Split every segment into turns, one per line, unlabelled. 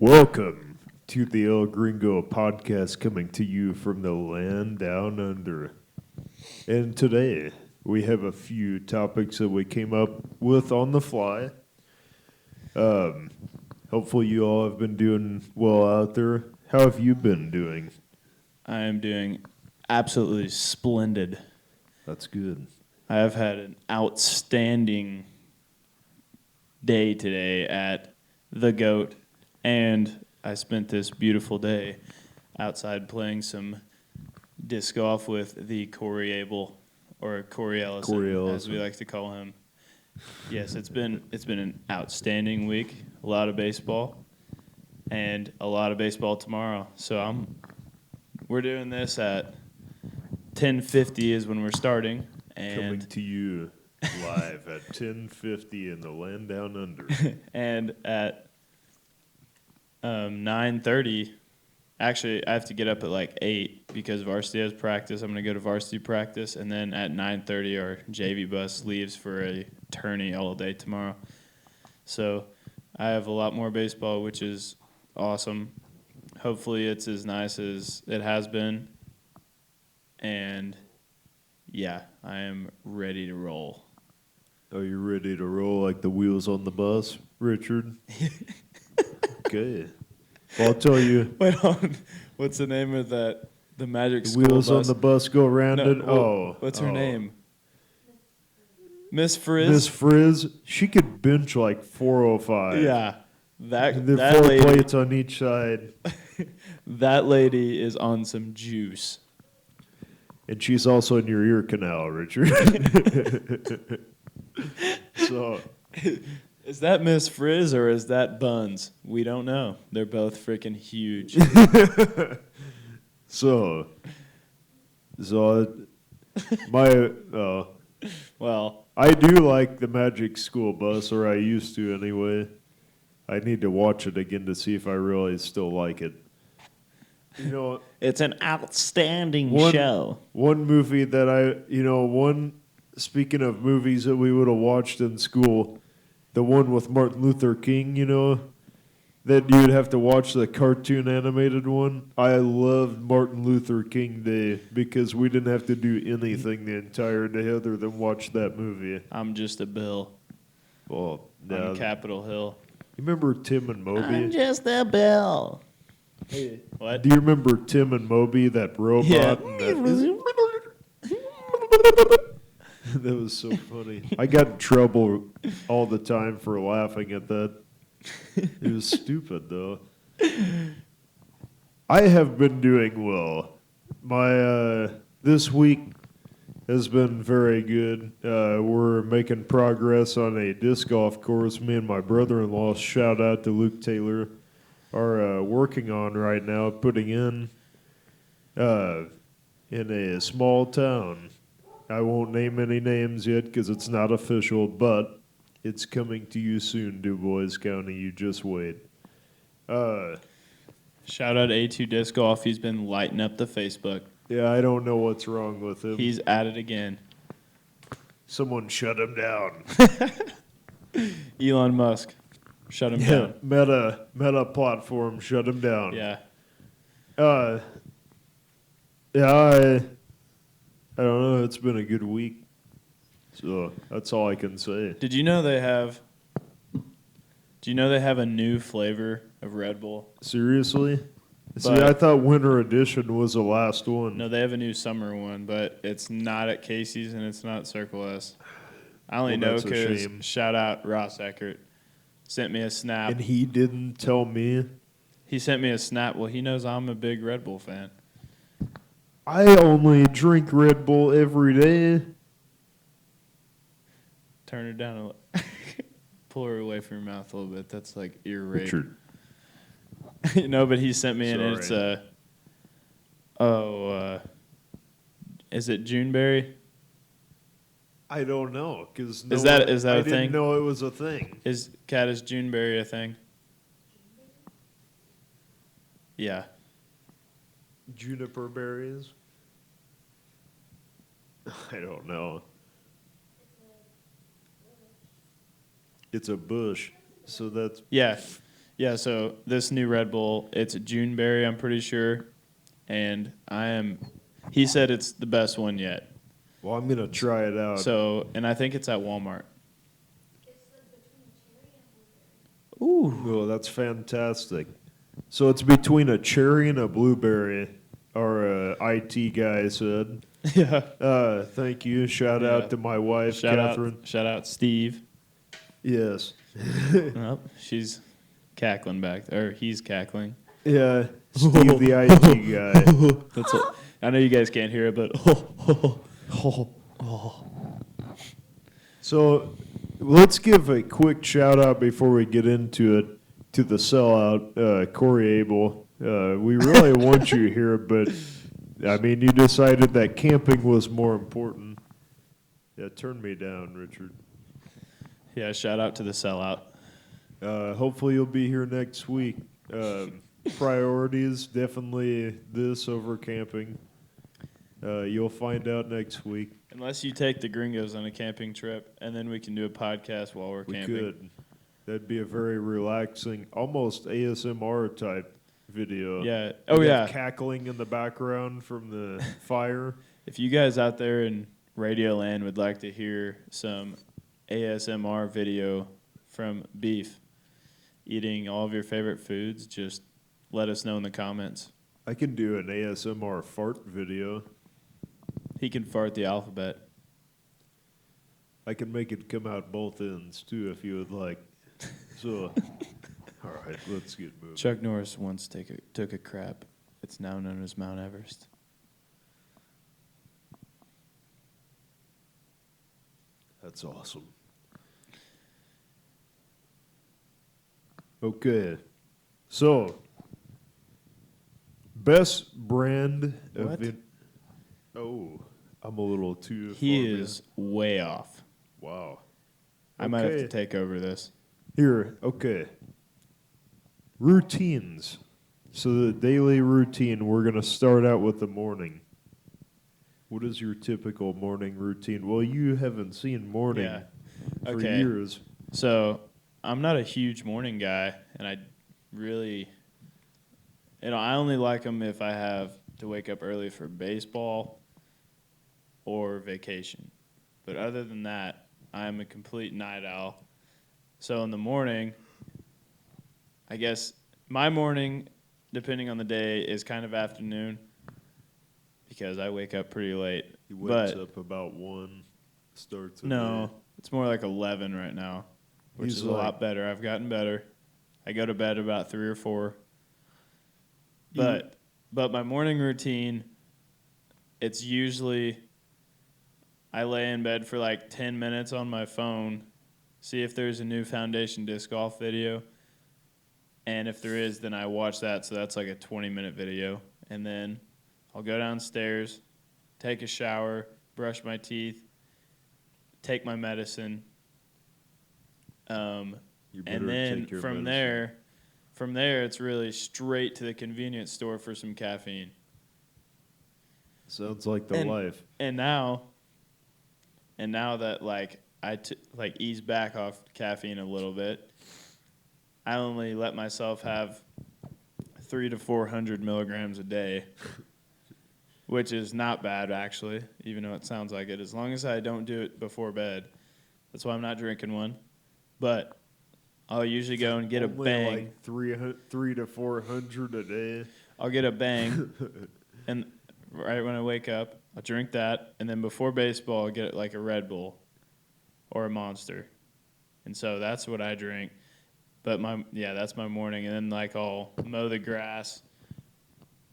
Welcome to the El Gringo podcast coming to you from the land down under. And today we have a few topics that we came up with on the fly. Hopefully you all have been doing well out there. How have you been doing?
I am doing absolutely splendid.
That's good.
I have had an outstanding day today at The Goat, and I spent this beautiful day outside playing some disc golf with the Corey Abel, or Corey Ellison, as we like to call him. Yes, it's been an outstanding week. A lot of baseball, and a lot of baseball tomorrow. So we're doing this at 10:50 is when we're starting,
Coming
and
to you live at 10:50 in the land down under.
and at 9:30. Actually, I have to get up at like 8 because varsity has practice. I'm going to go to varsity practice, and then at 9:30 our JV bus leaves for a tourney all day tomorrow. So I have a lot more baseball, which is awesome. Hopefully it's as nice as it has been. And, yeah, I am ready to roll.
Are you ready to roll like the wheels on the bus, Richard? Okay. Well, I'll tell you.
Wait on. What's the name of that? The Magic
The
School
wheels
bus?
on the bus go round
No,
it.
What's her name? Miss Frizz?
Miss Frizz. She could bench like 405.
Yeah.
There
That
are 4
lady,
plates on each side.
that lady is on some juice.
And she's also in your ear canal, Richard. So,
Is that Miss Frizz or is that Buns? We don't know. They're both freaking huge.
so my
Well,
I do like the Magic School Bus, or I used to anyway. I need to watch it again to see if I really still like it. You know,
it's an outstanding show.
One movie that speaking of movies that we would have watched in school, the one with Martin Luther King, that you'd have to watch the cartoon animated one. I loved Martin Luther King Day because we didn't have to do anything the entire day other than watch that movie.
I'm just a Bill.
Well, now,
On Capitol Hill.
you remember Tim and Moby?
I'm just a Bill. What?
Do you remember Tim and Moby, that robot?
Yeah.
That was so funny. I got in trouble all the time for laughing at that. It was stupid, though. I have been doing well. My this week has been very good. We're making progress on a disc golf course. Me and my brother-in-law, shout out to Luke Taylor, are working on right now, putting in a small town. I won't name any names yet because it's not official, but it's coming to you soon, DuBois County. You just wait.
Shout out A2 Disc Golf. He's been lighting up the Facebook.
Yeah, I don't know what's wrong with him.
He's at it again.
Someone shut him down.
Elon Musk. Shut him down.
Meta platform shut him down.
Yeah.
I don't know. It's been a good week. So that's all I can say.
Did you know they have a new flavor of Red Bull?
Seriously? See,
But-
I thought Winter Edition was the last one.
No, they have a new summer one, but it's not at Casey's and it's not Circle S. I only know
that's a
because
shame.
shout out Ross Eckert sent me a snap.
And he didn't tell me.
He sent me a snap. Well, he knows I'm a big Red Bull fan.
I only drink Red Bull every day.
Turn her down a little. Pull her away from your mouth a little bit. That's like ear rape.
Richard.
No, but he sent me and it's is it Juneberry?
I don't know because
Is that a
I
thing?
didn't know it was a thing.
Is Juneberry a thing? Yeah.
Juniper berries. I don't know. It's a bush, so that's
Yeah. Yeah, so this new Red Bull, it's a Juneberry, I'm pretty sure. And he said it's the best one yet.
Well, I'm gonna try it out.
So, and I think it's at Walmart. Ooh.
Oh, that's fantastic. So it's between a cherry and a blueberry, our IT guy said.
Yeah.
Thank you. Shout out to my wife, Catherine.
Shout out Steve.
Yes.
Oh, she's cackling back there. Or he's cackling.
Yeah, Steve, the IT guy.
That's what, I know you guys can't hear it, but
So let's give a quick shout out before we get into it to the sellout, Corey Abel. We really want you here, but I mean, you decided that camping was more important. Yeah, turn me down, Richard.
yeah, shout out to the sellout.
Hopefully you'll be here next week. Priorities, definitely this over camping. You'll find out next week.
Unless you take the gringos on a camping trip, and then we can do a podcast while we're
We
camping.
could. That'd be a very relaxing, almost ASMR type video.
Yeah. Oh,
We'd
yeah.
have cackling in the background from the fire.
If you guys out there in Radio Land would like to hear some ASMR video from Beef eating all of your favorite foods, just let us know in the comments.
I can do an ASMR fart video.
He can fart the alphabet.
I can make it come out both ends too, if you would like. So, all right, let's get moving.
Chuck Norris once took a crap. It's now known as Mount Everest.
That's awesome. Okay, so best brand
What?
of oh, I'm a little too.
He
far
is way off.
behind. Wow.
I might have to
Okay.
take over this.
Here, okay. Routines. So the daily routine, we're going to start out with the morning. What is your typical morning routine? Well, you haven't seen morning
Yeah.
for
Okay.
years.
So I'm not a huge morning guy, and I really, I only like them if I have to wake up early for baseball or vacation. But other than that, I'm a complete night owl. So in the morning, I guess my morning, depending on the day, is kind of afternoon because I wake up pretty late.
He wakes
But
up about 1, starts a
no,
day.
it's more like 11 right now, which
He's
is a
like-
lot better. I've gotten better. I go to bed about 3 or 4. But my morning routine, it's usually I lay in bed for like 10 minutes on my phone, see if there's a new Foundation Disc Golf video. And if there is, then I watch that. So that's like a 20-minute video. And then I'll go downstairs, take a shower, brush my teeth, take my medicine.
You better
And then
take your
from
medicine.
there, it's really straight to the convenience store for some caffeine.
Sounds like the life.
And now that like like ease back off caffeine a little bit, I only let myself have 300 to 400 milligrams a day, which is not bad actually, even though it sounds like it. As long as I don't do it before bed, that's why I'm not drinking one. But I'll usually go and get a
Only
bang.
like 3 to 400 a day.
I'll get a bang, and right when I wake up, I'll drink that, and then before baseball, I'll get like a Red Bull or a Monster, and so that's what I drink. But that's my morning, and then like I'll mow the grass.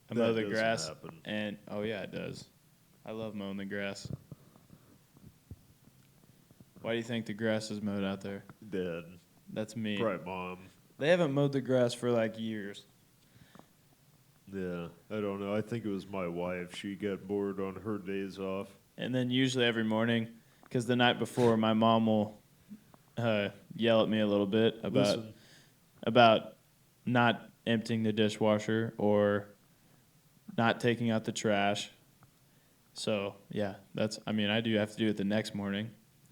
I mow the
doesn't
grass,
happen.
and oh yeah, it does. I love mowing the grass. Why do you think the grass is mowed out there?
Dad.
That's me.
Probably mom.
They haven't mowed the grass for like years.
Yeah, I don't know. I think it was my wife. She got bored on her days off.
And then usually every morning, because the night before, my mom will yell at me a little bit
Listen.
about not emptying the dishwasher or not taking out the trash. So yeah, I do have to do it the next morning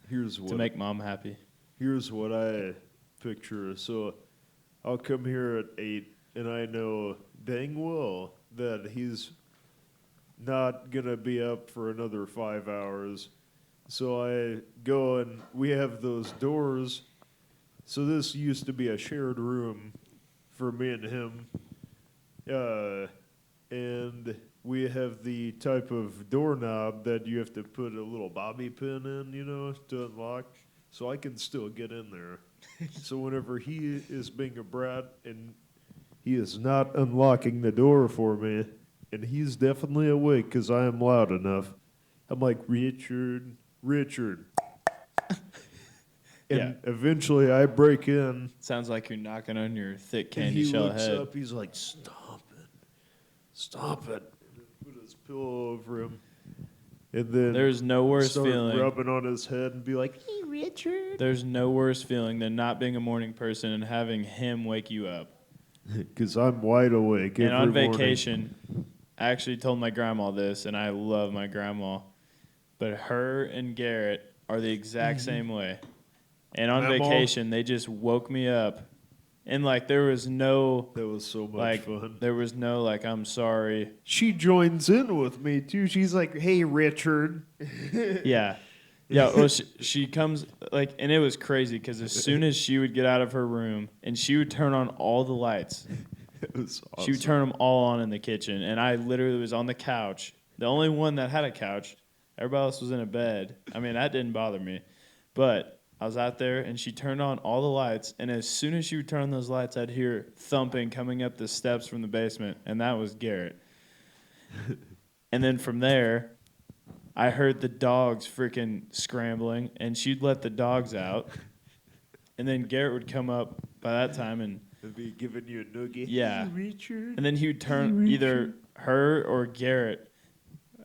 Here's what
to make mom happy.
Here's what I picture. So I'll come here at 8, and I know dang well that he's not going to be up for another 5 hours. So I go, and we have those doors. So this used to be a shared room for me and him. And we have the type of doorknob that you have to put a little bobby pin in, to unlock. So I can still get in there. So whenever he is being a brat and he is not unlocking the door for me, and he's definitely awake because I am loud enough, I'm like, Richard. And eventually I break in.
Sounds like you're knocking on your thick
And
candy
he
shell
looks
head.
up, he's like, stop it. And put his pillow over him. And then
There's no worse
start
feeling.
rubbing on his head and be like, hey, Richard.
There's no worse feeling than not being a morning person and having him wake you up.
Because I'm wide awake
And
every
on
morning.
vacation, I actually told my grandma this, and I love my grandma. But her and Garrett are the exact same way. And on
Grandma?
vacation, they just woke me up. And, like, there was no,
That was so much
like,
fun.
there was no, like, I'm sorry.
She joins in with me, too. She's like, hey, Richard.
Yeah. Yeah, well, she comes, like, and it was crazy because as soon as she would get out of her room and she would turn on all the lights,
It was awesome.
she would turn them all on in the kitchen. And I literally was on the couch, the only one that had a couch. Everybody else was in a bed. I mean, that didn't bother me. But I was out there, and she turned on all the lights. And as soon as she would turn on those lights, I'd hear thumping coming up the steps from the basement. And that was Garrett. And then from there, I heard the dogs freaking scrambling, and she'd let the dogs out. And then Garrett would come up by that time, and
I'd be giving you a noogie.
Yeah.
Hey, Richard.
and then he would turn either her or Garrett.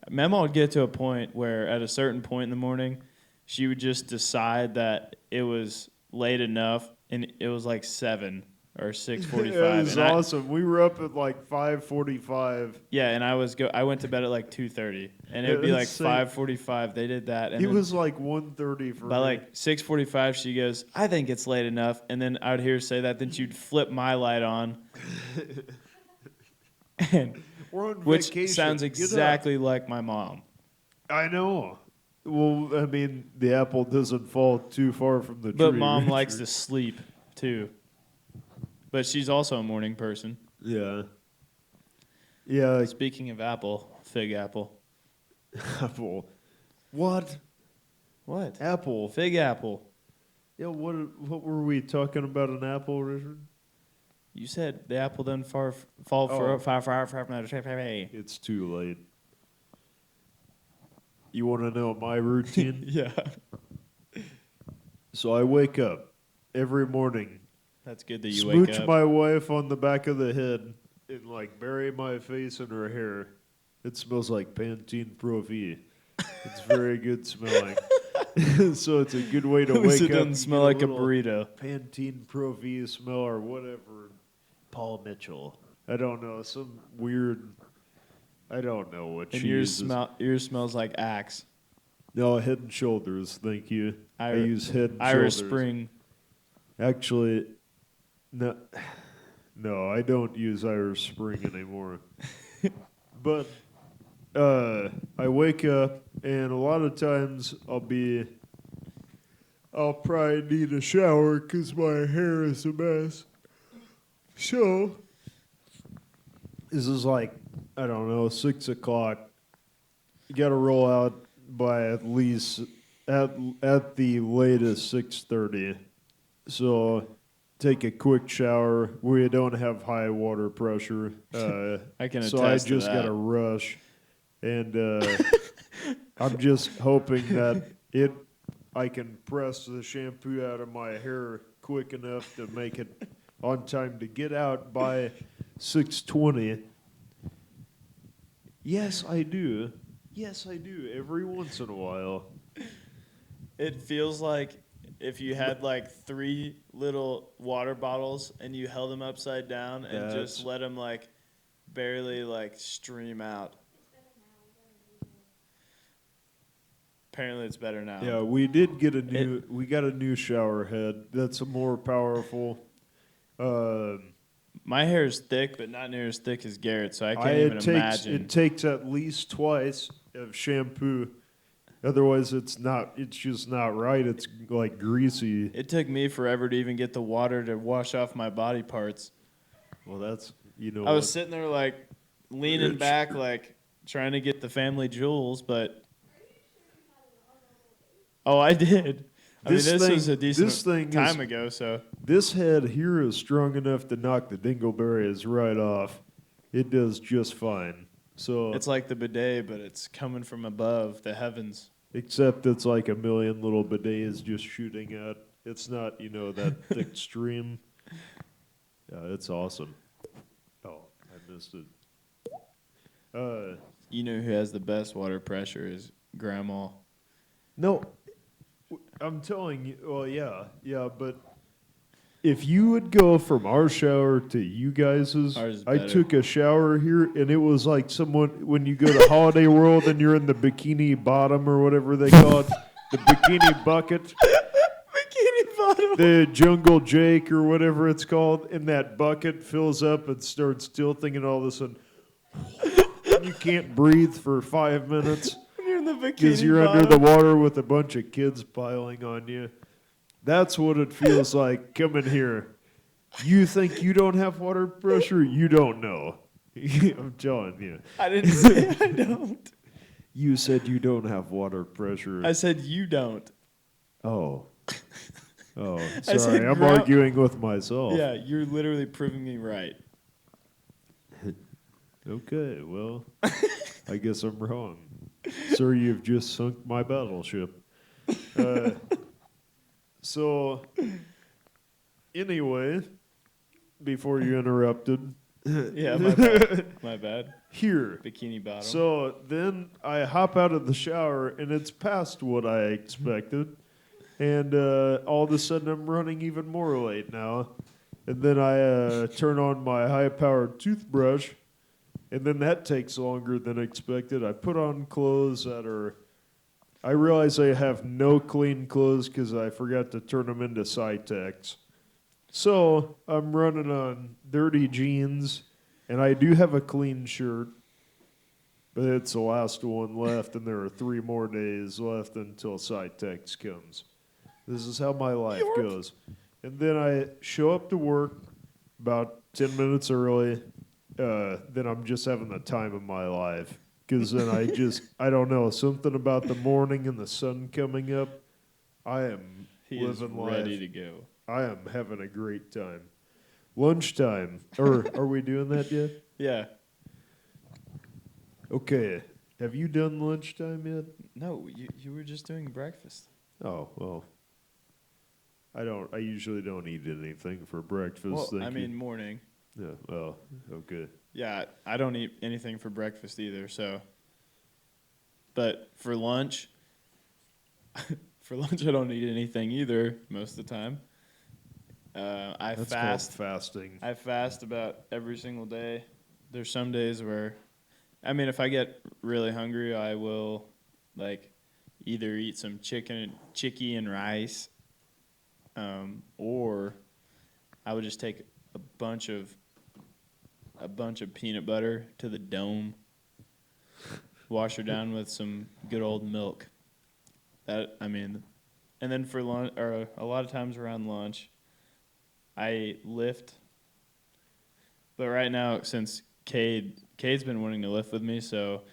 Mema would get to a point where at a certain point in the morning, she would just decide that it was late enough, and it was like 7 or 6:45.
It was
and
awesome. We were up at like 5:45.
and I went to bed at like 2:30, and it would be like
Insane.
5:45. They did that, and
It
then
was like 1:30 for
by
me.
like 6:45, she goes, "I think it's late enough," and then I would hear her say that. Then she'd flip my light on, and
We're on
which
vacation.
sounds
Get up.
exactly like my mom.
I know. Well, I mean, the apple doesn't fall too far from the tree.
But mom
Richard.
likes to sleep too. But she's also a morning person.
Yeah. Yeah,
Speaking of apple, fig apple.
apple. What?
What?
Apple.
Fig apple.
Yeah, what were we talking about an apple, Richard?
You said the apple doesn't fall
Oh.
far from the tree.
It's too late. You want to know my routine?
Yeah.
So I wake up every morning,
That's good that you wake
smooch
up.
my wife on the back of the head, and like bury my face in her hair. It smells like Pantene Pro V. It's very good smelling. So it's a good way to
At least
wake
it
up.
doesn't
and
smell
get
like a
little
burrito.
Pantene Pro V smell or whatever. Paul Mitchell. I don't know. Some weird. I don't know what
And
she
yours
uses.
yours smells like Axe.
No, Head and Shoulders. Thank you. I
Irish-
use Head and
Irish
Shoulders.
Spring.
Actually, no, no, I don't use Irish Spring anymore. But I wake up, and a lot of times I'll probably need a shower because my hair is a mess. So, this is like, I don't know, 6 o'clock. You got to roll out by at least, at the latest, 6:30. So, take a quick shower. We don't have high water pressure.
I can
so I
attest to
just
that.
got to rush. And I'm just hoping that I can press the shampoo out of my hair quick enough to make it on time to get out by 6:20. Yes, I do. Yes, I do. Every once in a while.
It feels like if you had like 3 little water bottles and you held them upside down and just
That's-
let them like barely like stream out. Apparently it's better now.
Yeah, we did get we got a new shower head that's more powerful.
My hair is thick, but not near as thick as Garrett, so I can't
it
even
takes
imagine.
it takes at least twice of shampoo. Otherwise, it's not. It's just not right. It's like greasy.
It took me forever to even get the water to wash off my body parts.
Well, that's
I was
what.
sitting there like leaning back, like trying to get the family jewels, but oh, I did. I mean,
This
this was a
thing-
decent
this thing
time
is-
ago, so
This head here is strong enough to knock the dingleberries right off. It does just fine. So
it's like the bidet, but it's coming from above the heavens.
except it's like a million little bidets just shooting out. It's not, that thick stream. Yeah, it's awesome. Oh, I missed it.
You know who has the best water pressure is Grandma.
No, I'm telling you. Well, yeah, but if you would go from our shower to you guys's,
Ours is
I
better.
took a shower here, and it was like someone when you go to Holiday World and you're in the bikini bottom or whatever they call it, the bikini bucket,
Bikini bottom.
the Jungle Jake or whatever it's called, and that bucket fills up and starts tilting, and all of a sudden you can't breathe for 5 minutes.
You're in the
Because
bikini
you're
bottom.
under the water with a bunch of kids piling on you. That's what it feels like coming here. You think you don't have water pressure? You don't know. I'm telling you.
I didn't say I don't.
You said you don't have water pressure.
I said you don't.
Oh. Oh,
I said
sorry. I'm arguing with myself.
Yeah, you're literally proving me right.
Okay, well, I guess I'm wrong. Sir, you've just sunk my battleship. So, anyway, before you interrupted,
Yeah, my bad. My bad.
here.
Bikini bottom.
So then I hop out of the shower, and it's past what I expected. And all of a sudden, I'm running even more late now. And then I turn on my high-powered toothbrush, and then that takes longer than expected. I put on clothes that are... I realize I have no clean clothes because I forgot to turn them into Cytex. So I'm running on dirty jeans, and I do have a clean shirt, but it's the last one left, and there are 3 more days left until Cytex comes. This is how my life goes. And then I show up to work about 10 minutes early. Then I'm just having the time of my life. Because then I don't know, something about the morning and the sun coming up. I am
he is
living
ready
life.
to go.
I am having a great time. Lunchtime. Or are we doing that yet?
Yeah.
Okay. Have you done lunchtime yet?
No, you were just doing breakfast.
Oh, well. I usually don't eat anything for breakfast.
Well,
thank
I
you.
mean morning.
Yeah, well, okay.
Yeah, I don't eat anything for breakfast either, so. But for lunch, I don't eat anything either most of the time. I
That's
fast.
called fasting.
I fast about every single day. There's some days where, if I get really hungry, I will, either eat some chicky and rice, or I would just take a bunch of peanut butter to the dome, wash her down with some good old milk. And then for lunch, or a lot of times around lunch, I lift. But right now, since Cade's been wanting to lift with me, so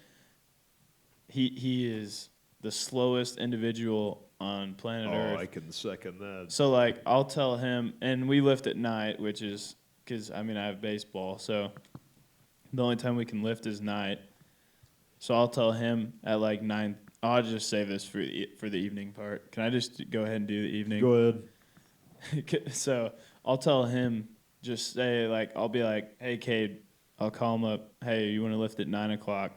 he is the slowest individual on planet Earth.
I can second that.
So, I'll tell him, and we lift at night, which is because, I have baseball, so the only time we can lift is night. So I'll tell him at 9. I'll just save this for the evening part. Can I just go ahead and do the evening?
Go ahead.
So I'll tell him, just say, I'll be like, hey, Cade, I'll call him up, hey, you want to lift at 9 o'clock?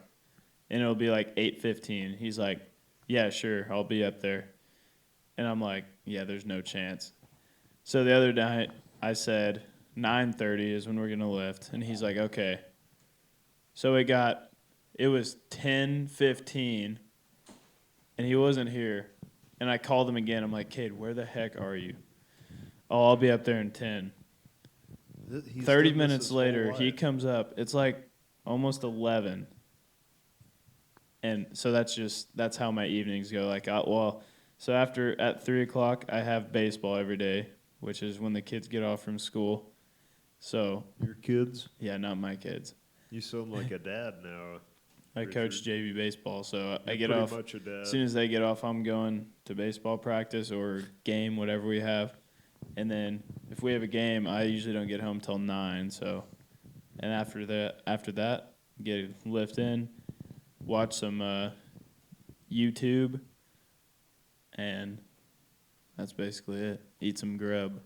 And it'll be 8:15. He's like, yeah, sure, I'll be up there. And I'm like, yeah, there's no chance. So the other night, I said 9:30 is when we're going to lift. And he's like, okay. So it was 10:15, and he wasn't here. And I called him again. I'm like, Cade, where the heck are you? Oh, I'll be up there in 10.
He's
30
done this
minutes
his whole
later, he
life.
comes up. It's like almost 11. And so that's how my evenings go. So after at 3 o'clock, I have baseball every day, which is when the kids get off from school. So
Your kids?
yeah, not my kids.
You sound like a dad now.
I coach
Richard.
JV baseball, so I
You're
get
pretty
off.
much a dad.
As soon as they get off, I'm going to baseball practice or game, whatever we have. And then if we have a game, I usually don't get home till 9. So, and after that, get a lift in, watch some YouTube, and that's basically it. Eat some grub.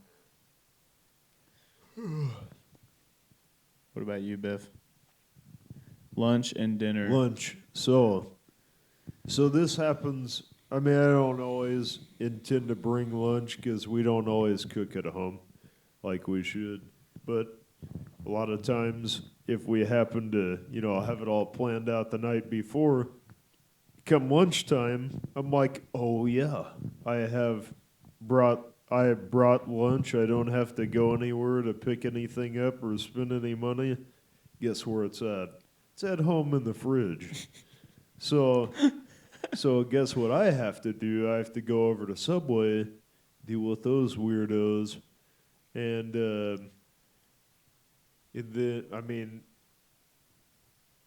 What about you, Biff? Lunch and dinner.
Lunch. So this happens. I mean, I don't always intend to bring lunch because we don't always cook at home like we should. But a lot of times, if we happen to, have it all planned out the night before, come lunchtime, I'm like, oh yeah, I brought lunch. I don't have to go anywhere to pick anything up or spend any money. Guess where it's at? It's at home in the fridge. So guess what I have to do? I have to go over to Subway, deal with those weirdos, and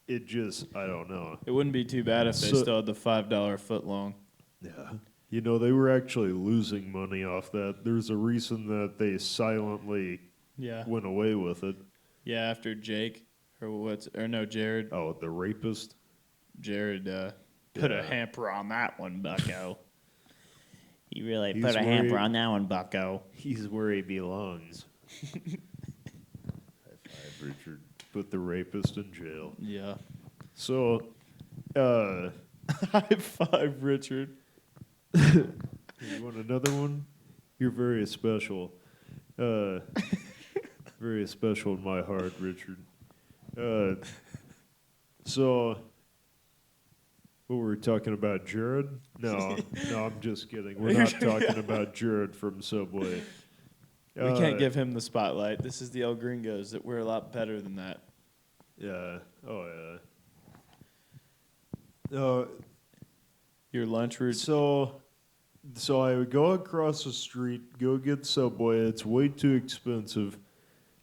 it just, I don't know.
It wouldn't be too bad if they
So-
still had the $5 foot long.
Yeah. They were actually losing money off that. There's a reason that they silently
Yeah.
went away with it.
Yeah, after Jake, Jared.
Oh, the rapist?
Jared put a
Yeah.
hamper on that one, bucko. He really
He's
put a hamper
worried-
on that one, bucko.
He's where he belongs. High five, Richard. Put the rapist in jail.
Yeah.
So,
High five, Richard.
you want another one? You're very special. Very special in my heart, Richard. So, what were we talking about, Jared? No, I'm just kidding. We're not talking about Jared from Subway.
We can't give him the spotlight. This is the El Gringos. That we're a lot better than that.
Yeah. Oh, yeah.
Your lunch route.
So I would go across the street, go get Subway. It's way too expensive.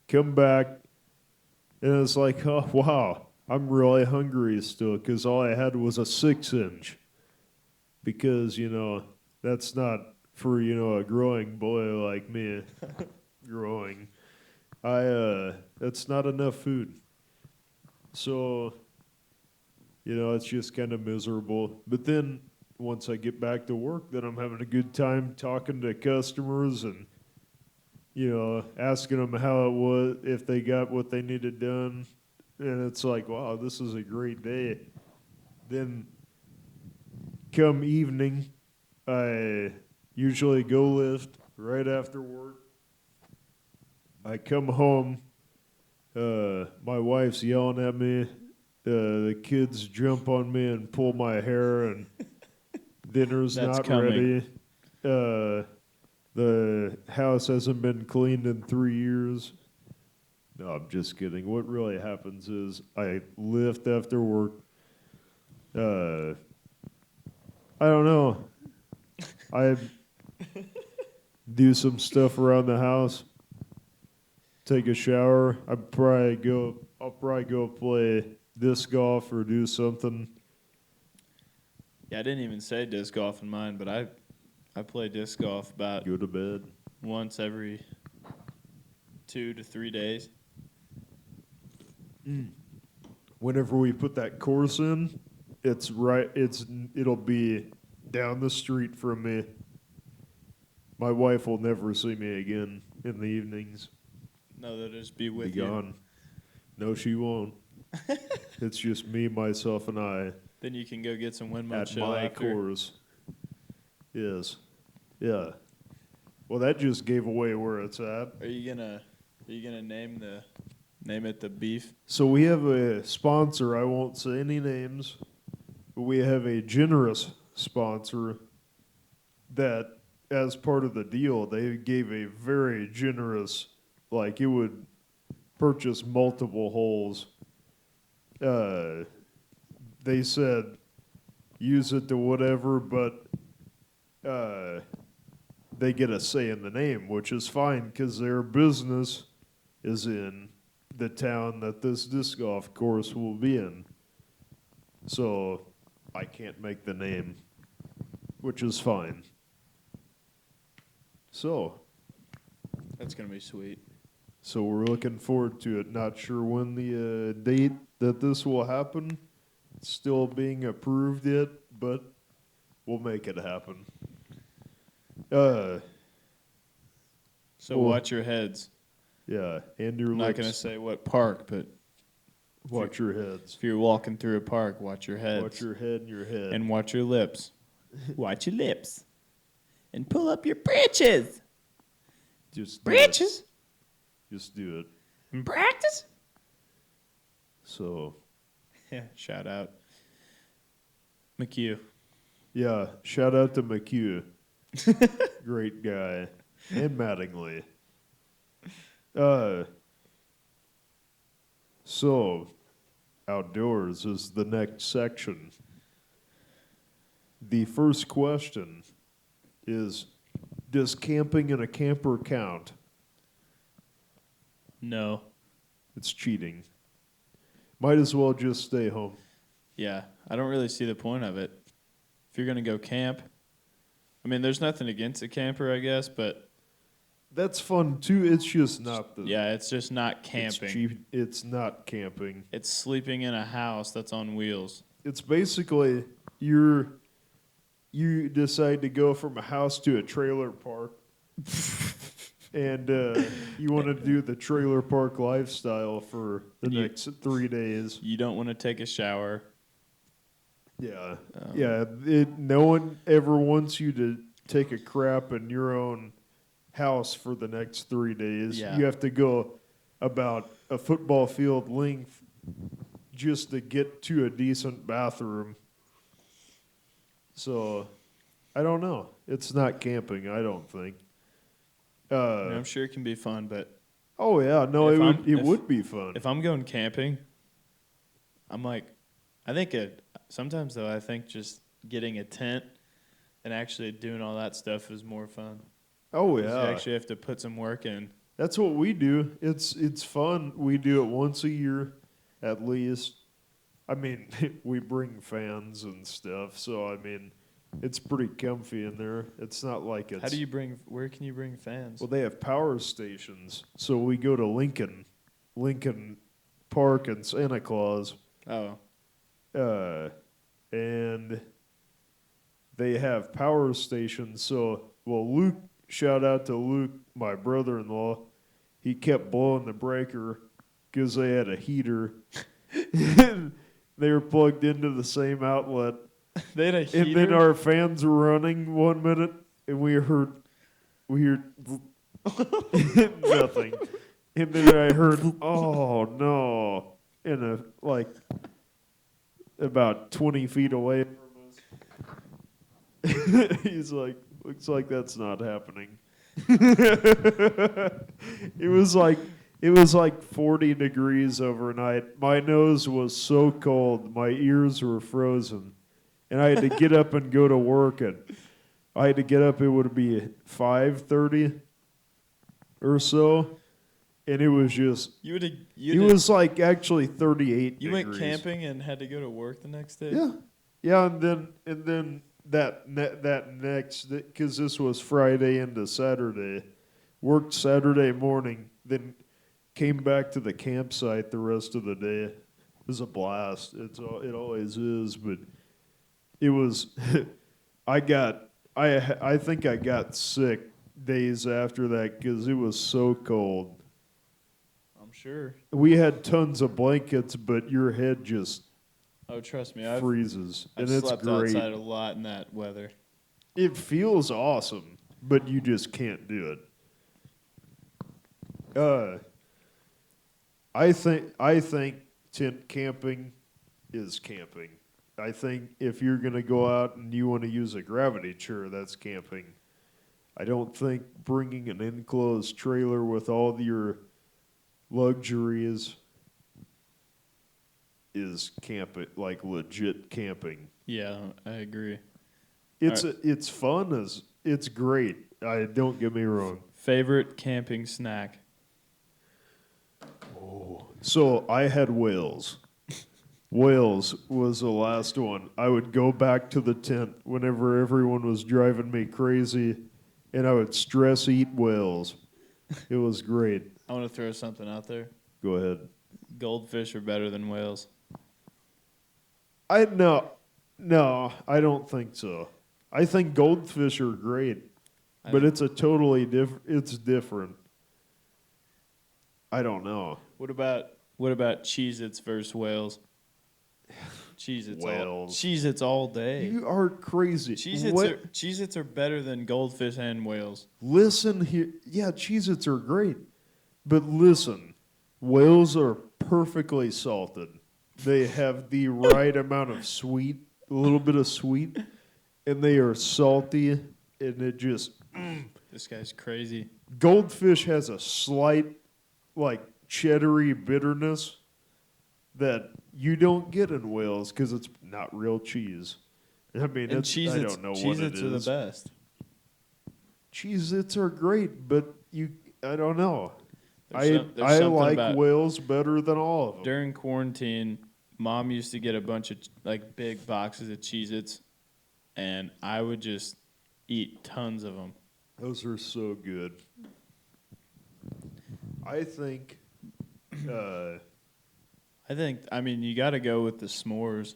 Come back, and it's like, oh, wow, I'm really hungry still because all I had was a 6-inch. Because, that's not for, a growing boy like me. Growing. That's not enough food. So, it's just kind of miserable. But then once I get back to work, then I'm having a good time talking to customers and, asking them how it was, if they got what they needed done. And it's like, wow, this is a great day. Then come evening, I usually go lift right after work. I come home. My wife's yelling at me. The kids jump on me and pull my hair, and dinner's
That's
not
coming.
ready. The house hasn't been cleaned in 3 years. No, I'm just kidding. What really happens is I lift after work. I don't know. I do some stuff around the house. Take a shower. I'll probably go play disc golf or do something.
Yeah, I didn't even say disc golf in mine, but I play disc golf about
Go to bed.
once every 2 to 3 days.
Whenever we put that course in, it'll be down the street from me. My wife will never see me again in the evenings.
No, they'll just be
Be
with you.
gone. No, she won't. It's just me, myself, and I
Then you can go get some windmill
at
chill
my
after.
course. Yes. Yeah. Well, that just gave away where it's at.
Are you gonna name it the beef?
So we have a sponsor. I won't say any names, but we have a generous sponsor that, as part of the deal, they gave a very generous, like it would purchase multiple holes. They said use it to whatever, but they get a say in the name, which is fine because their business is in the town that this disc golf course will be in. So I can't make the name, which is fine. So
That's gonna be sweet.
we're looking forward to it. Not sure when the date that this will happen. It's still being approved yet, but we'll make it happen.
So
Well,
watch your heads.
Yeah, and your
I'm not
lips.
gonna say what park, but
Watch your heads.
if you're walking through a park, watch your heads.
Watch your head and your head.
And watch your lips. Watch your lips. And pull up your britches.
Just do it.
Britches.
Just do it.
And practice.
So,
Yeah, shout out. McHugh.
yeah, shout out to McHugh. Great guy. And Mattingly. So, outdoors is the next section. The first question is, does camping in a camper count?
No.
It's cheating. Might as well just stay home.
Yeah, I don't really see the point of it. If you're going to go camp, I mean, there's nothing against a camper, I guess, but
That's fun too. It's just not the.
yeah, it's just not
It's
camping.
cheap. It's not camping.
It's sleeping in a house that's on wheels.
It's basically you decide to go from a house to a trailer park, and you want to do the trailer park lifestyle for the
And you-
next 3 days.
You don't want to take a shower.
Yeah,
Um,
yeah. No one ever wants you to take a crap in your own house for the next 3 days.
Yeah.
You have to go about a football field length just to get to a decent bathroom. So, I don't know. It's not camping, I don't think.
I mean, I'm sure it can be fun, but
Oh yeah, no,
If
it
I'm-
it
if-
would be fun.
if I'm going camping, I'm like, I think sometimes though, I think just getting a tent and actually doing all that stuff is more fun.
Oh
'Cause
yeah,
You actually have to put some work in.
that's what we do. It's fun. We do it once a year, at least. I mean, we bring fans and stuff, so I mean, it's pretty comfy in there. It's not like it's.
Where can you bring fans?
Well, they have power stations, so we go to Lincoln Park and Santa Claus,
Oh,
and they have power stations. So, well, Luke, shout out to Luke, my brother-in-law. He kept blowing the breaker because they had a heater. And they were plugged into the same outlet.
they had a heater.
And then our fans were running 1 minute, and we heard nothing. And then I heard, oh no, in about 20 feet away from us. He's like, looks like that's not happening. It was like 40 degrees overnight. My nose was so cold, my ears were frozen. And I had to get up and go to work I had to get up, it would be 5:30 or so. And it was just it was like actually 38
You
degrees.
went camping and had to go to work the next day?
Yeah. Yeah, and then that next, because this was Friday into Saturday, worked Saturday morning, then came back to the campsite the rest of the day. It was a blast. It always is, but it was. I think I got sick days after that because it was so cold.
I'm sure.
We had tons of blankets, but your head just
Oh, trust me. I've
freezes,
I've
and it's
slept
great.
outside a lot in that weather.
It feels awesome, but you just can't do it. I think tent camping is camping. I think if you're gonna go out and you want to use a gravity chair, that's camping. I don't think bringing an enclosed trailer with all your luxury is camping, like legit camping.
Yeah, I agree.
It's fun as it's great. I don't get me wrong.
Favorite camping snack?
So I had whales. Whales was the last one. I would go back to the tent whenever everyone was driving me crazy, and I would stress eat whales. It was great.
I want to throw something out there.
Go ahead.
Goldfish are better than whales.
No, I don't think so. I think goldfish are great, but it's a totally different. It's different. I don't know.
What about Cheez-Its versus whales? Cheez-Its
Whales.
Cheez-Its all day.
You are crazy.
Cheez-Its are better than goldfish and whales.
Listen here. Yeah, Cheez-Its are great. But listen, whales are perfectly salted. They have the right amount of sweet, a little bit of sweet, and they are salty, and it just...
This guy's crazy.
Goldfish has a slight, like, cheddary bitterness that you don't get in whales because it's not real cheese. I mean,
And
I don't know what it
Cheez-Its are the
is.
best.
Cheez-Its are great, but I don't know.
There's
I
something
like
about-
whales better than all of them.
During quarantine, Mom used to get a bunch of like big boxes of Cheez-Its, and I would just eat tons of them.
Those are so good. I think,
I mean, you got to go with the s'mores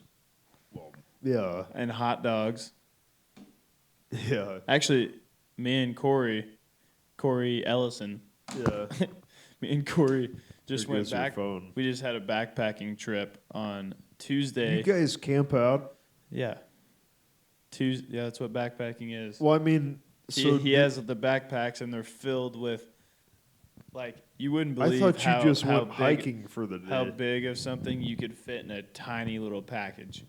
yeah,
and hot dogs.
yeah,
Actually, me and Corey Ellison,
yeah.
me and Corey just
There
went
goes your
back.
phone.
We just had a backpacking trip on
You
Tuesday.
guys camp out?
Yeah. Tuesday. Yeah, that's what backpacking is.
Well, I mean, so
He has the backpacks, and they're filled with, like, you wouldn't
I
believe
thought you just
how
went
big,
hiking for the
how
day.
big of something you could fit in a tiny little package.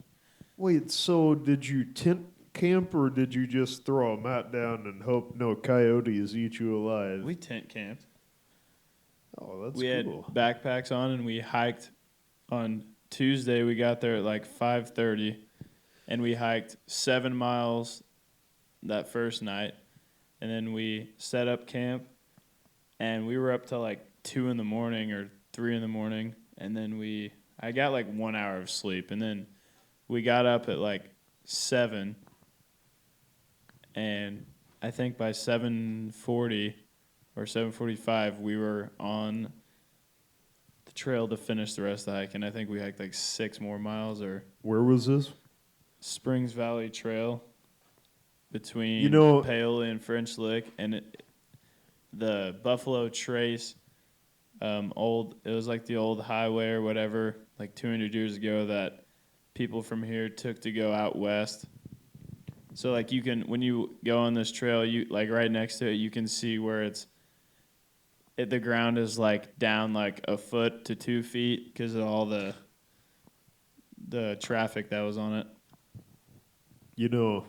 Wait, so did you tent camp or did you just throw a mat down and hope no coyotes eat you alive?
We tent camped.
Oh, that's
We
cool.
had backpacks on, and we hiked on Tuesday. We got there at like 5:30, and we hiked 7 miles that first night, and then we set up camp, and we were up till like 2 in the morning or 3 in the morning, and then I got like 1 hour of sleep, and then we got up at like 7, and I think by 7:40 or 7:45 we were on the trail to finish the rest of the hike, and I think we hiked like 6 more miles, or
Where was this?
Springs Valley Trail between
You know-
Paoli and French Lick, and the Buffalo Trace, it was like the old highway or whatever, like 200 years ago, that people from here took to go out west. So like when you go on this trail, you like right next to it, you can see where the ground is like down like a foot to 2 feet because of all the traffic that was on it.
You know,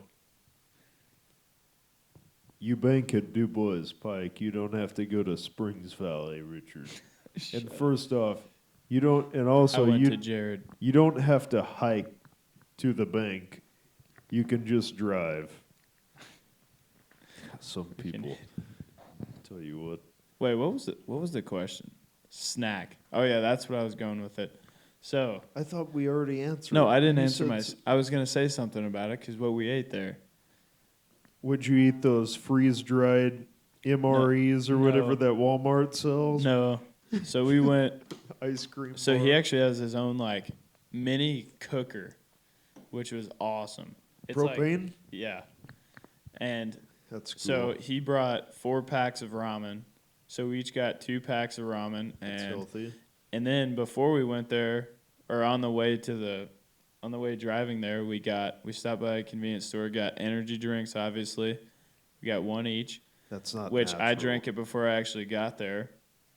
you bank at Du Bois Pike. You don't have to go to Springs Valley, Richard. And first off, you don't, and
I
also
went to Jared.
you don't have to hike to the bank. You can just drive. Some
We can-
people. Tell you what.
Wait, what was the question? Snack. Oh yeah, that's what I was going with it. So
I thought we already answered.
no, I didn't
You
answer
said
I was gonna say something about it because what we ate there.
Would you eat those freeze-dried MREs or whatever
No.
that Walmart sells?
No, so we went.
Ice cream.
So
bar.
he actually has his own like mini cooker, which was awesome. It's like-
Propane?
yeah, and
That's cool.
so he brought 4 packs of ramen. So we each got 2 packs of ramen,
That's
and
healthy.
then before we went there, or on the way driving there, we stopped by a convenience store, got energy drinks. Obviously, we got 1 each,
That's not
which I
natural.
drank it before I actually got there,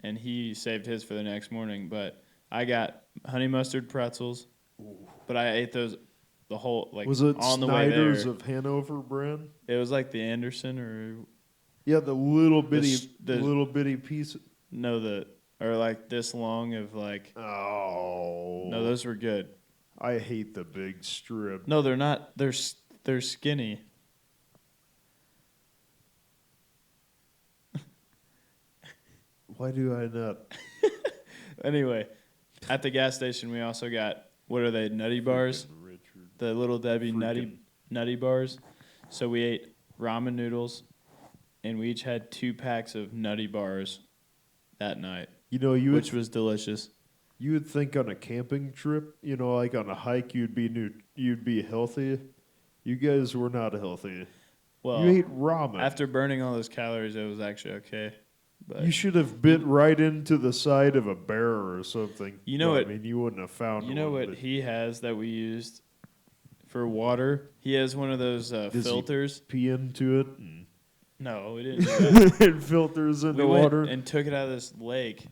and he saved his for the next morning. But I got honey mustard pretzels, but I ate those the whole like
Was it
on the way
Snyder's
there.
of Hanover brand?
It was like the Anderson or
Yeah, the little bitty,
the-
little bitty piece.
no the or like this long of like.
Oh.
No, those were good.
I hate the big strip.
No, they're not. They're skinny.
Why do I not?
Anyway, at the gas station we also got, what are they? Nutty bars.
Freaking Richard.
The Little Debbie
Freaking-
nutty bars. So we ate ramen noodles, and we each had 2 packs of nutty bars that night,
You know,
which was delicious.
you would think on a camping trip, you know, like on a hike, you'd be healthy. You guys were not healthy.
Well,
You ate ramen.
after burning all those calories, it was actually okay. But
You should have bit right into the side of a bear or something.
You know
Well,
what-
I mean, you wouldn't have found
you know
one,
what
but
he has that we used for water? He has one of those
Does he-
filters.
pee into it and
No, we didn't. Do that.
it filters in
We
the
went
water.
and took it out of this lake.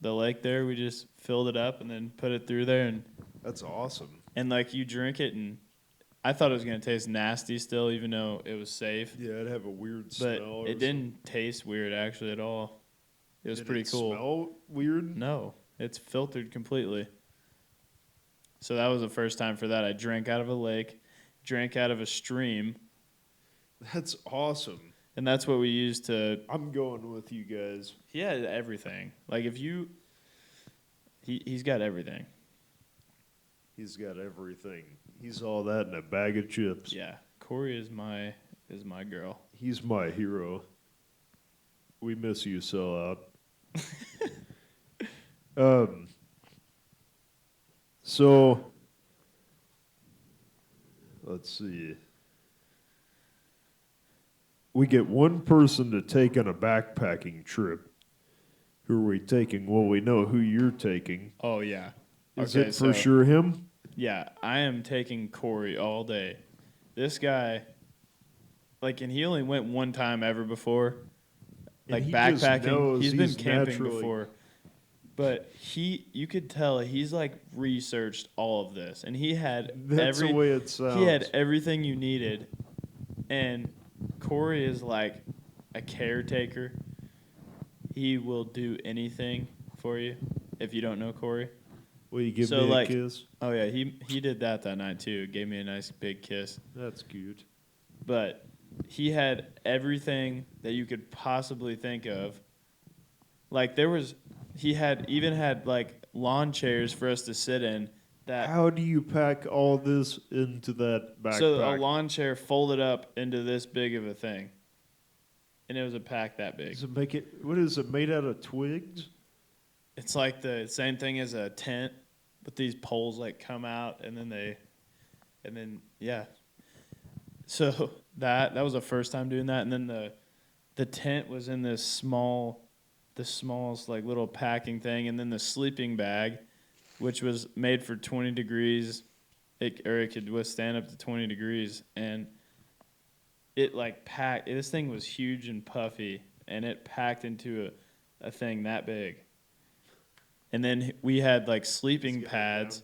The lake there, we just filled it up and then put it through there,
That's awesome.
and like you drink it, and I thought it was gonna taste nasty still, even though it was safe.
Yeah, it'd have a weird
But
smell. or
it didn't taste weird actually at all. It was
Did
pretty
it
cool.
Smell weird.
No, it's filtered completely. So that was the first time for that. I drank out of a lake, drank out of a stream,
That's awesome.
and that's what we used to.
I'm going with you guys.
He had everything. Like if you, he's got everything.
He's got everything. He's all that in a bag of chips.
Yeah, Corey is my girl.
He's my hero. We miss you, sellout. So let's see. We get one person to take on a backpacking trip. Who are we taking? Well, we know who you're taking.
Oh yeah.
Is
Okay,
it for
so-
sure him?
Yeah, I am taking Corey all day. This guy, like, and he only went one time ever before.
And
Like
he just
backpacking,
knows
he's been camping
naturally-
before. But you could tell he's like researched all of this, and he had
That's the way it sounds.
he had everything you needed. And Corey is like a caretaker. He will do anything for you if you don't know Corey.
Will you give
So,
me a
like-
kiss?
Oh yeah, he did that night too. Gave me a nice big kiss.
That's cute.
But he had everything that you could possibly think of. Like he even had like lawn chairs for us to sit in. That
How do you pack all this into that backpack?
so a lawn chair folded up into this big of a thing, and it was a pack that big.
Does it make it? What is it made out of? Twigs?
It's like the same thing as a tent, but these poles like come out and then yeah. So that was the first time doing that, and then the tent was in the smallest like little packing thing, and then the sleeping bag, which was made for 20 degrees, it could withstand up to 20 degrees, and it like packed. This thing was huge and puffy, and it packed into a thing that big. And then we had like sleeping pads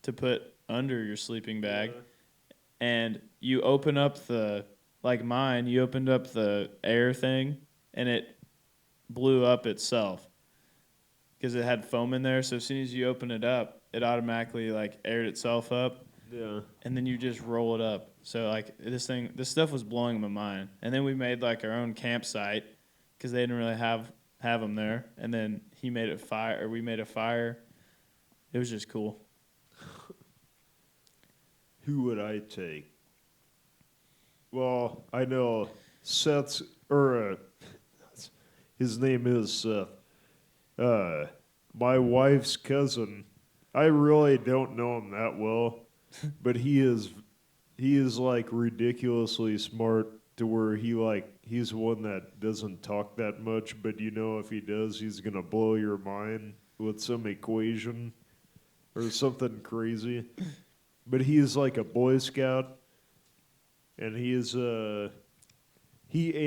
to put under your sleeping bag. And you open up you opened up the air thing, and it blew up itself because it had foam in there. So as soon as you open it up, it automatically like aired itself up,
Yeah.
and then you just roll it up. So like this stuff was blowing my mind. And then we made like our own campsite because they didn't really have them there. And then we made a fire. It was just cool.
Who would I take? Well, I know Seth's, or his name is Seth. My wife's cousin. I really don't know him that well, but he is like ridiculously smart to where he's one that doesn't talk that much, but you know if he does, he's gonna blow your mind with some equation or something crazy. But he is like a Boy Scout, and he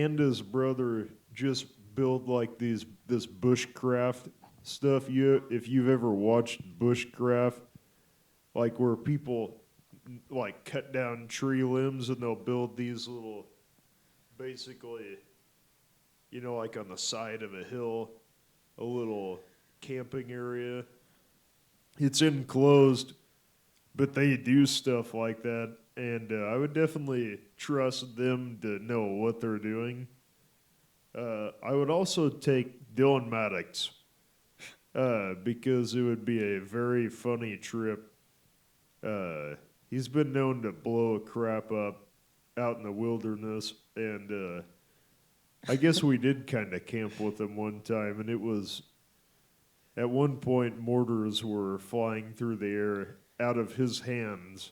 and his brother just build like this bushcraft stuff. If you've ever watched bushcraft, like where people like cut down tree limbs and they'll build these little, basically, you know, like on the side of a hill, a little camping area. It's enclosed, but they do stuff like that, and I would definitely trust them to know what they're doing. I would also take Dylan Maddox because it would be a very funny trip. He's been known to blow a crap up out in the wilderness, and I guess we did kind of camp with him one time, and it was at one point mortars were flying through the air out of his hands,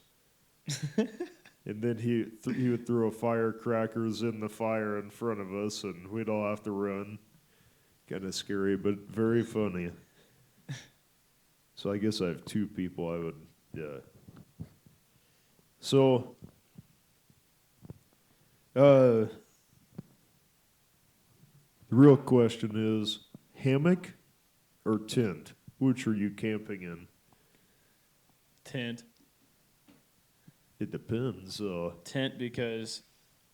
and then he would throw firecrackers in the fire in front of us, and we'd all have to run. Kind of scary, but very funny. So I guess I have two people I would, yeah. So, the real question is hammock or tent? Which are you camping in?
Tent.
It depends.
Tent because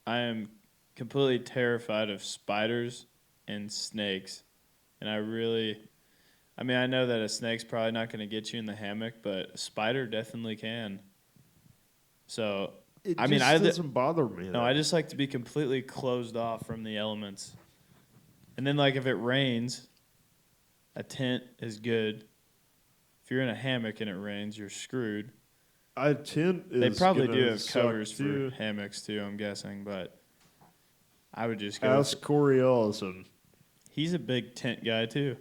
I am completely terrified of spiders and snakes. And I know that a snake's probably not going to get you in the hammock, but a spider definitely can. So,
It
I mean,
doesn't bother me.
no, I just like to be completely closed off from the elements. And then, like, if it rains, a tent is good. If you're in a hammock and it rains, you're screwed.
A tent is
They probably
gonna
do have
suck
covers
too.
for hammocks too, I'm guessing, but I would just go.
Ask Corey Ellison.
He's a big tent guy too.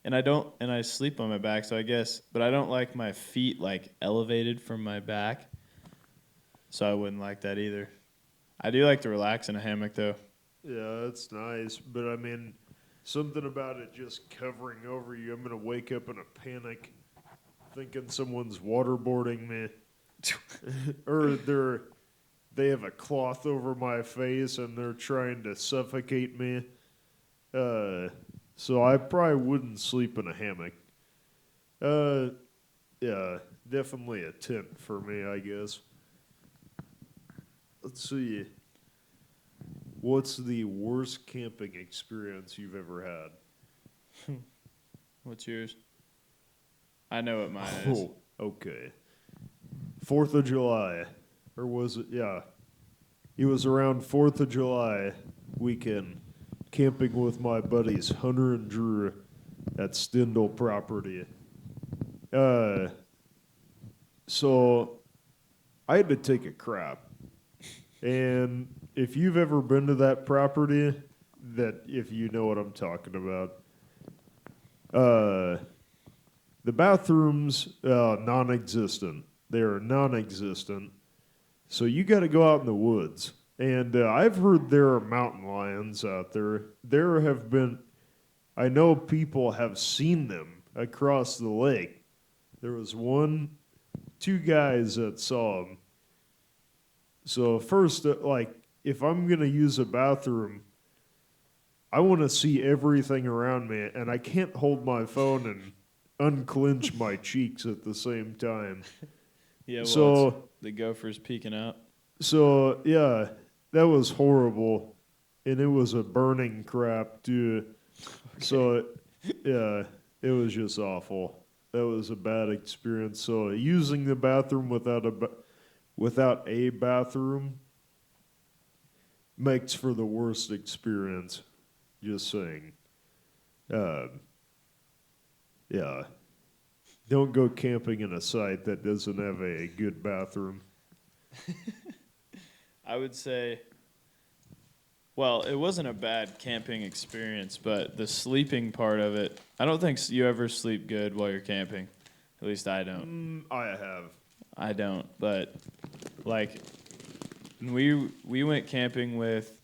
And I sleep on my back, so I guess, but I don't like my feet like elevated from my back. So I wouldn't like that either. I do like to relax in a hammock though.
Yeah, that's nice, but I mean, something about it just covering over you. I'm gonna wake up in a panic, thinking someone's waterboarding me, or they have a cloth over my face and they're trying to suffocate me. So I probably wouldn't sleep in a hammock. Yeah, definitely a tent for me, I guess. Let's see. What's the worst camping experience you've ever had?
What's yours? I know what mine is.
Oh, okay. 4th of July. Or was it? Yeah. It was around 4th of July weekend, camping with my buddies Hunter and Drew at Stindle property. So I had to take a crap. And if you've ever been to that property, if you know what I'm talking about, the bathrooms non-existent. They are non-existent. So you got to go out in the woods. And I've heard there are mountain lions out there. I know people have seen them across the lake. There was two guys that saw them. So first, if I'm going to use a bathroom, I want to see everything around me, and I can't hold my phone and unclench my cheeks at the same time.
Yeah, well,
So
the gopher's peeking out.
So, yeah, that was horrible. And it was a burning crap, too. So, yeah, it was just awful. That was a bad experience. So, using the bathroom without a bathroom makes for the worst experience. Just saying. Yeah. Don't go camping in a site that doesn't have a good bathroom.
I would say, well, it wasn't a bad camping experience, but the sleeping part of it, I don't think you ever sleep good while you're camping. At least I don't.
I have.
I don't, but like we went camping with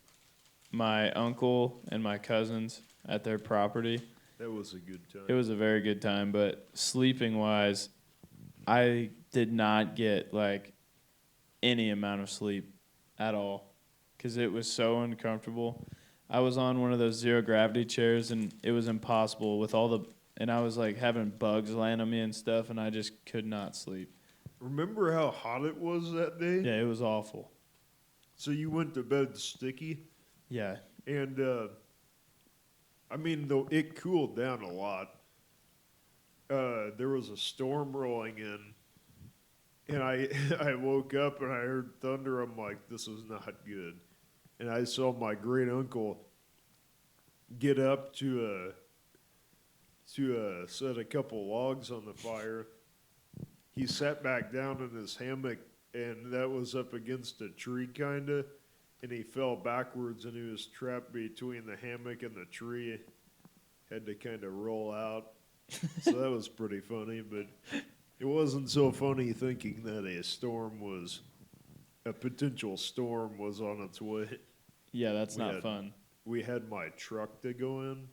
my uncle and my cousins at their property.
That was a good time.
It was a very good time, but sleeping wise, I did not get like any amount of sleep at all because it was so uncomfortable. I was on one of those zero gravity chairs and it was impossible with and I was like having bugs land on me and stuff and I just could not sleep.
Remember how hot it was that day?
Yeah, it was awful.
So you went to bed sticky,
Yeah.
and I mean, though it cooled down a lot. There was a storm rolling in, and I I woke up and I heard thunder. I'm like, this is not good. And I saw my great uncle get up to set a couple logs on the fire. He sat back down in his hammock, and that was up against a tree, kinda. And he fell backwards, and he was trapped between the hammock and the tree. Had to kind of roll out. So that was pretty funny, but it wasn't so funny thinking that a potential storm was on its way.
Yeah, that's
We
not
had-
fun.
We had my truck to go in.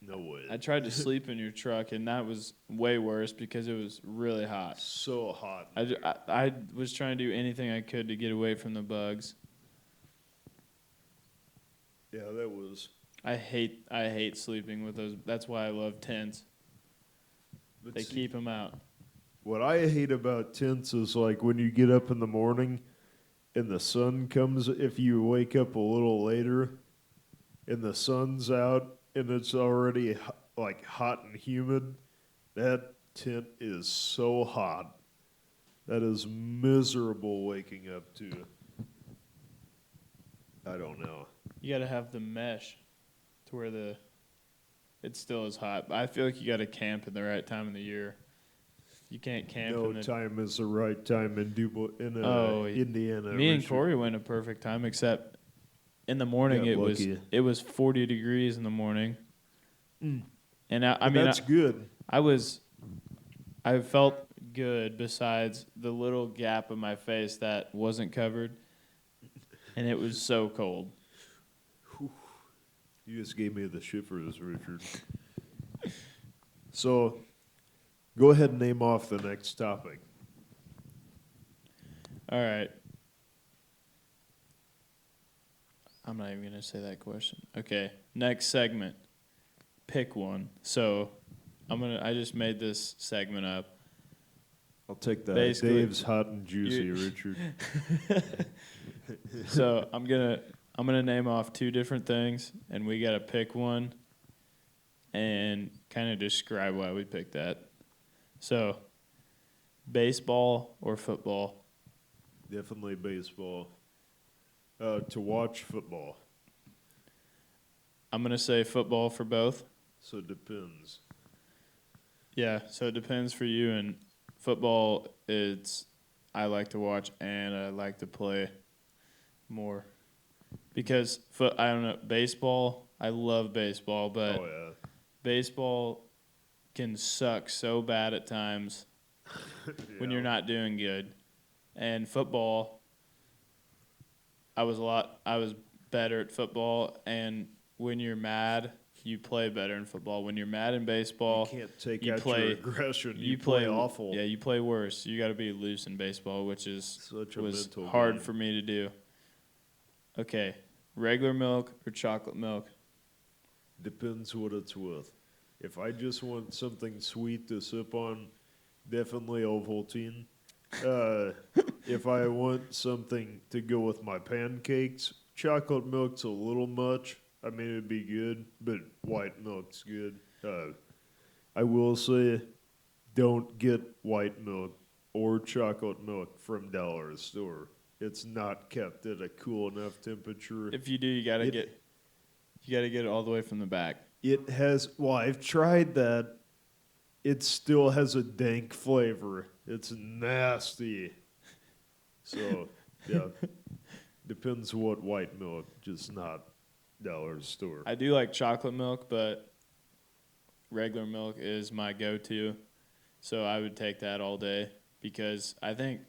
No way.
I tried to sleep in your truck, and that was way worse because it was really hot.
So hot.
I was trying to do anything I could to get away from the bugs.
Yeah, that was.
I hate sleeping with those. That's why I love tents.
But
They
see,
keep them out.
what I hate about tents is like when you get up in the morning and the sun comes, if you wake up a little later and the sun's out and it's already like hot and humid, that tent is so hot. That is miserable waking up to. I don't know.
You got to have the mesh to where it still is hot. I feel like you got to camp in the right time of the year. You can't camp
No
in the
time is the right time in Indiana.
Me and
Richard.
Corey went a perfect time, except in the morning
Got lucky.
it was 40 degrees in the morning, and I
But
mean
that's good.
I felt good besides the little gap in my face that wasn't covered, and it was so cold.
You just gave me the shivers, Richard. So, go ahead and name off the next topic.
All right. I'm not even going to say that question. Okay, next segment. Pick one. So, I just made this segment up.
I'll take that.
Basically,
Dave's hot and juicy, Richard.
So, I'm going to name off two different things and we got to pick one and kind of describe why we picked that. So, baseball or football?
Definitely baseball. To watch football.
I'm going to say football for both.
So it depends.
Yeah, so it depends for you. And football, I like to watch and I like to play more. Because, I don't know, baseball, I love baseball, but
Oh, yeah.
baseball can suck so bad at times when you're not doing good. And football, I was better at football, and when you're mad, you play better in football. When you're mad in baseball,
You can't take
you
out
play-
your aggression.
you
play awful.
Yeah, you play worse. You got to be loose in baseball, which
Such a
was
mental
hard
game.
for me to do. Okay, regular milk or chocolate milk?
Depends what it's with. If I just want something sweet to sip on, definitely Ovaltine. If I want something to go with my pancakes, chocolate milk's a little much. I mean, it'd be good, but white milk's good. I will say, don't get white milk or chocolate milk from Dollar Store. It's not kept at a cool enough temperature.
If you do, you got to get it all the way from the back.
It has, well, I've tried that. It still has a dank flavor. It's nasty. So, yeah. Depends what white milk, just not Dollar Store.
I do like chocolate milk, but regular milk is my go-to. So I would take that all day because I think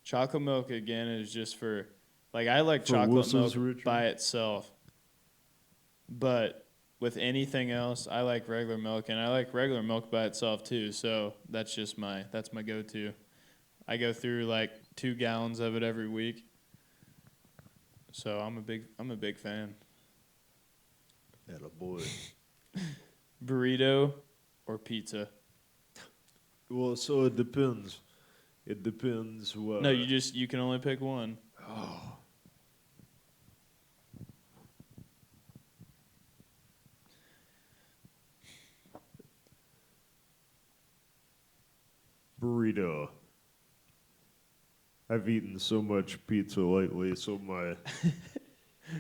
chocolate milk, again, is just for, like, I like
For
chocolate
wusses,
milk
Richard?
by itself. But with anything else, I like regular milk, and I like regular milk by itself too. So that's my go-to. I go through like 2 gallons of it every week. So I'm a big fan.
Attaboy.
Burrito or pizza?
Well, so it depends. It depends what.
No, you can only pick one.
burrito. I've eaten so much pizza lately, so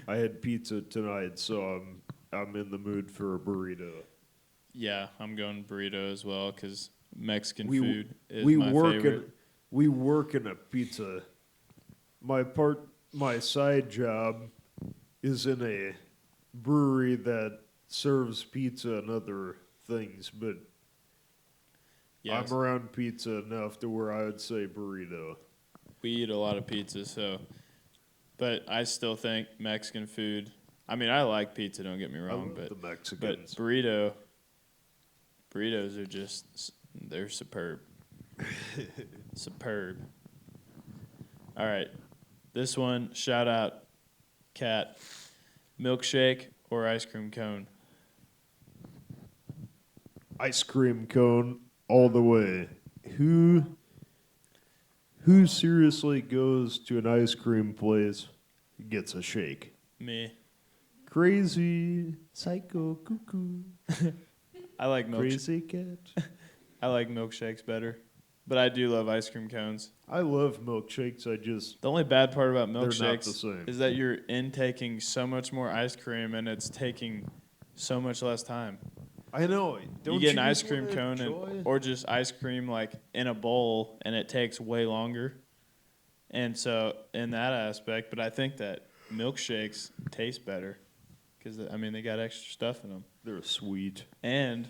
I had pizza tonight, so I'm in the mood for a burrito.
Yeah, I'm going burrito as well because Mexican
We-
food is
we
my
work
favorite.
we work in a pizza. My side job is in a brewery that serves pizza and other things, but
Yes,
I'm around pizza enough to where I would say burrito.
we eat a lot of pizza, so. But I still think Mexican food. I mean, I like pizza. Don't get me
I
wrong,
love the
but
Mexicans.
burritos are just they're superb. Superb. All right, this one shout out, Cat. Milkshake or ice cream cone?
Ice cream cone all the way. Who seriously goes to an ice cream place and gets a shake?
Me.
Crazy psycho cuckoo.
I like
Crazy cat.
I like milkshakes better, but I do love ice cream cones.
I love milkshakes.
The only bad part about
They're not the
milkshakes
same.
is that you're intaking so much more ice cream and it's taking so much less time.
I know.
You get an ice cream cone or just ice cream like in a bowl and it takes way longer. And so in that aspect, but I think that milkshakes taste better because I mean they got extra stuff in them.
they're sweet.
And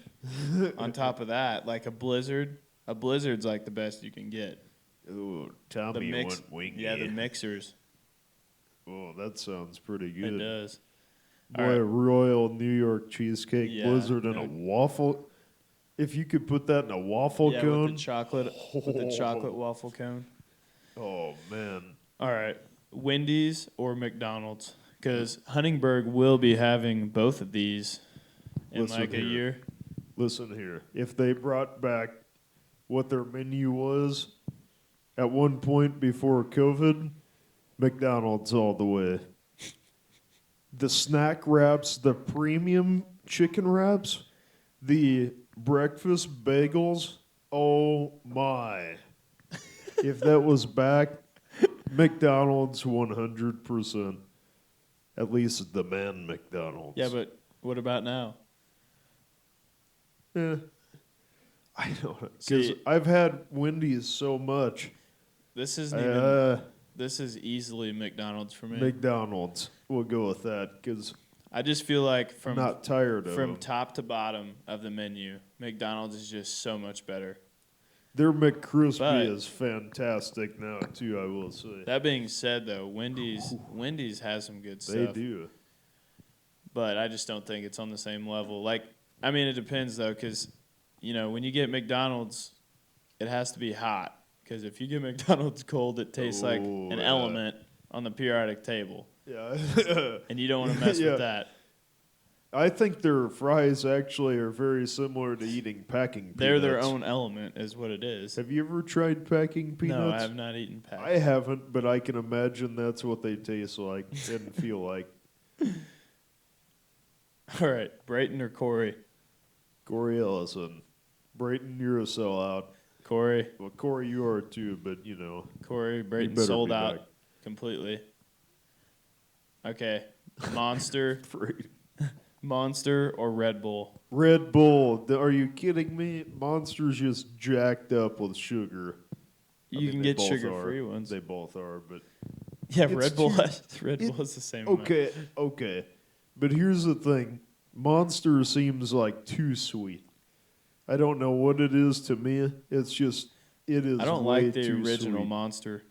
on top of that, like a blizzard's like the best you can get.
Ooh, Tommy went wingy.
Yeah, the mixers.
Oh, that sounds pretty
It
good.
does.
Boy,
All right.
a Royal New York cheesecake
Yeah,
blizzard and a
dude.
waffle. If you could put that in a waffle
Yeah,
cone.
with the chocolate waffle cone.
Oh man.
All right, Wendy's or McDonald's? Because Huntingburg will be having both of these in
Listen
like a
here.
year.
Listen here. If they brought back what their menu was at one point before COVID, McDonald's all the way. The snack wraps, the premium chicken wraps, the breakfast bagels, oh my. If that was back, McDonald's 100%. At least the man McDonald's.
Yeah, but what about now?
Eh, I don't know. Because
See-
I've had Wendy's so much.
This isn't even. This is easily McDonald's for me.
McDonald's. We'll go with that because
I just feel like
I'm
from
not tired of them.
top to bottom of the menu, McDonald's is just so much better.
Their McCrispy
But-
is fantastic now too. I will say
That being said, though, Wendy's has some good
they
stuff.
do.
But I just don't think it's on the same level. Like, I mean, it depends though, because when you get McDonald's, it has to be hot. Because if you get McDonald's cold, it tastes like
Oh,
an
yeah.
element on the periodic table,
Yeah,
and you don't want to mess
Yeah.
with that.
I think their fries actually are very similar to eating packing peanuts.
They're their own element, is what it is.
Have you ever tried packing peanuts?
No, I have not eaten packed.
I haven't, but I can imagine that's what they taste like and feel like.
All right, Brayton or Corey?
Corey Ellison. Brayton, you're a sellout.
Corey,
Well, Corey, you are too, but
Brayton
better
sold
be
out
back.
completely. Okay, Monster,
Brayton.
Monster or Red Bull?
Red Bull. Are you kidding me? Monster's just jacked up with sugar. I
You
mean,
can
they
get
both
sugar-free
are.
ones.
They both are, but
Yeah,
It's
Red Bull.
too-
Red
it-
Bull is the same. amount.
okay. But here's the thing: Monster seems like too sweet. I don't know what it is to me. It's just it is.
I don't
way
like the
too
original
sweet.
Monster.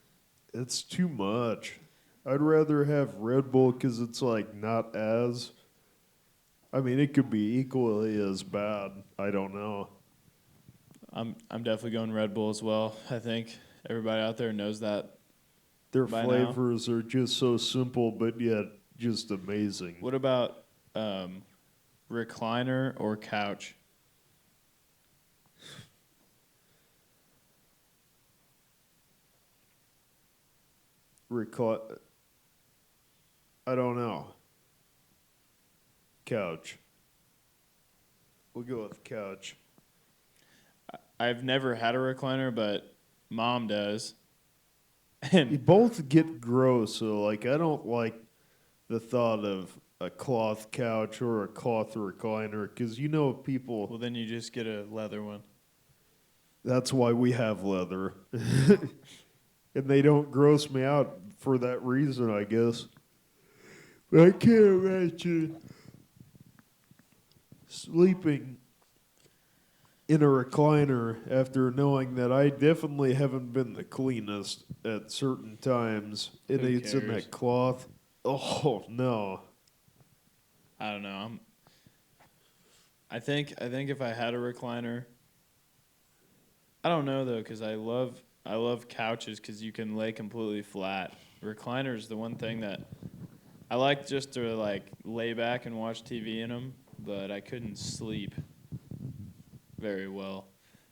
It's too much. I'd rather have Red Bull because it's like not as. I mean, it could be equally as bad. I don't know.
I'm definitely going Red Bull as well. I think everybody out there knows that.
Their
By now.
flavors are just so simple, but yet just amazing.
What about recliner or couch?
I don't know. Couch. We'll go with couch.
I've never had a recliner, but Mom does.
You
And
both get gross, so like I don't like the thought of a cloth couch or a cloth recliner because you know people.
well, then you just get a leather one.
That's why we have leather, and they don't gross me out for that reason, I guess. But I can't imagine sleeping in a recliner after knowing that I definitely haven't been the cleanest at certain times, and
Who
it's in
cares?
that cloth. Oh no.
I don't know. I think if I had a recliner, I don't know though, because I love couches because you can lay completely flat. Recliners, the one thing that I like just to like lay back and watch TV in them, but I couldn't sleep very well.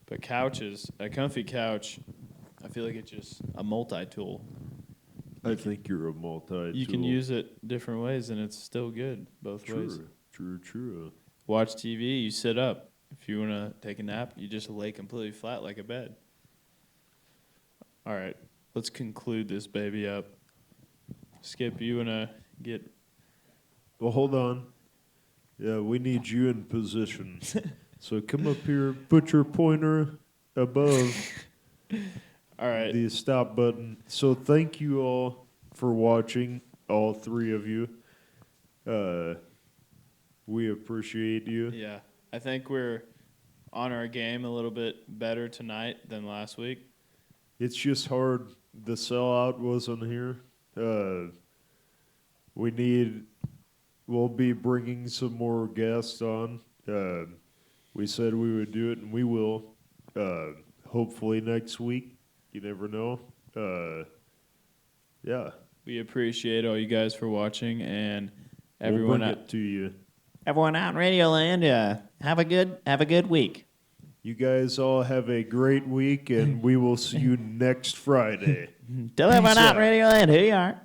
But couches, a comfy couch, I feel like it's just a multi-tool.
I think you're a multi-tool.
You can use it different ways, and it's still good both ways.
True.
Watch TV, you sit up. If you want to take a nap, you just lay completely flat like a bed. All right, let's conclude this baby up. Skip, you want to get...
Well, hold on. Yeah, we need you in position. So come up here, put your pointer above
All right.
the stop button. So thank you all for watching, all three of you. We appreciate you.
Yeah, I think we're on our game a little bit better tonight than last week.
It's just hard. The sellout wasn't here. We'll be bringing some more guests on. We said we would do it, and we will. Hopefully next week. You never know. Yeah.
We appreciate all you guys for watching, and everyone
We'll bring
out,
it to you.
everyone out in Radioland, have a good week.
You guys all have a great week, and we will see you next Friday.
Tell everyone
Peace
out in
out.
Radioland who you are.